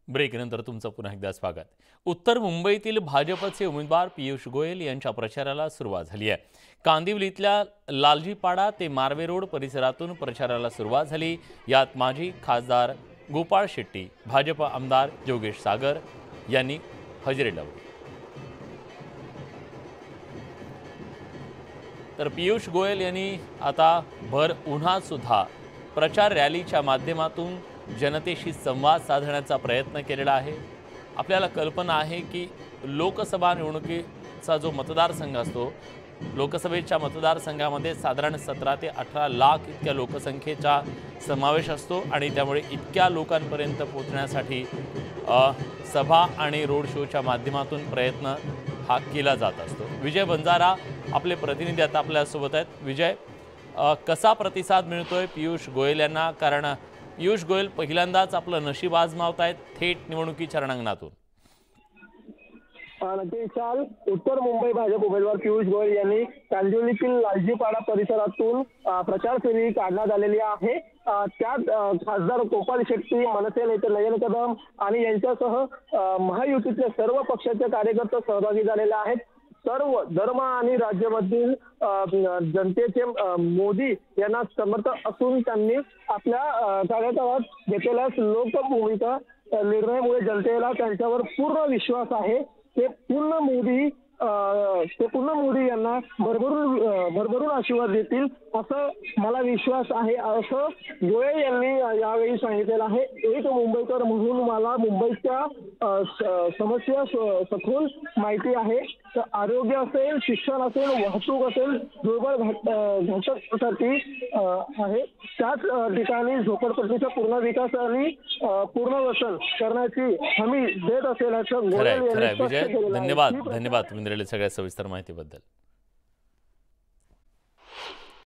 ब्रेकनंतर तुमचं पुन्हा एकदा स्वागत। उत्तर मुंबईतील भाजपचे उमेदवार पियुष गोयल यांच्या प्रचाराला सुरुवात झाली आहे। कांदिवलीतल्या लालजीपाडा ते मार्वे रोड परिसरातून प्रचाराला सुरुवात झाली। यात माजी खासदार गोपाळ शेट्टी, भाजप आमदार योगेश सागर यांनी हजेरी लावली। तर पियुष गोयल यांनी आता भर उन्हात सुद्धा प्रचार रॅलीच्या माध्यमातून जनतेशी संवाद साधण्याचा प्रयत्न केलेला आहे। आपल्याला कल्पना आहे की लोकसभा निवडणुकीचा जो मतदारसंघ असतो, लोकसभेच्या मतदारसंघामध्ये साधारण 17 ते 18 लाख इतक्या लोकसंख्येचा समावेश असतो आणि त्यामुळे इतक्या लोकांपर्यंत पोहोचण्यासाठी सभा आणि रोड शोच्या माध्यमातून प्रयत्न हा केला जात असतो। विजय बंजारा आपले प्रतिनिधी आता आपल्यासोबत आहेत। विजय, कसा प्रतिसाद मिळतोय पियुष गोयल यांना? कारण पियुष गोयल पहिल्यांदाच आपलं नशीब आजमावतायत थेट निवडणुकीच्या रणांगणातून। काल उत्तर मुंबई भाजप उमेदवार पियुष गोयल यांनी कांदिवलीतील लालजीपाडा परिसरातून प्रचार फेरी काढण्यात आलेली आहे। त्यात खासदार गोपाळ शेट्टी, मनसे नेते नयन कदम आणि यांच्यासह महायुतीतले सर्व पक्षाचे कार्यकर्ते सहभागी झालेले आहेत। सर्व धर्म आणि राज्यामधील जनतेचे मोदी यांना समर्थक असून त्यांनी आपल्या कार्यकाळात घेतलेल्या लोकभूमिका निर्णयामुळे जनतेला त्यांच्यावर पूर्ण विश्वास आहे। ते पूर्ण मोदी यांना भरभरून आशीर्वाद देतील असं मला विश्वास आहे, असं गोयल यांनी यावेळी सांगितलेलं आहे। एक मुंबईकर म्हणून मला मुंबईच्या समस्या सखोल माहिती आहे। तर आरोग्य असेल, शिक्षण असेल, वाहतूक असेल, दुर्बल घटकांसाठी आहे। त्याच ठिकाणी झोपडपट्टीचा पूर्ण विकास आणि पुनर्वसन करण्याची हमी देत असेल असं गोयल यांनी स्पष्ट केलेलं आहे। धन्यवाद तुम्ही दिलेल्या सगळ्या सविस्तर माहितीबद्दल।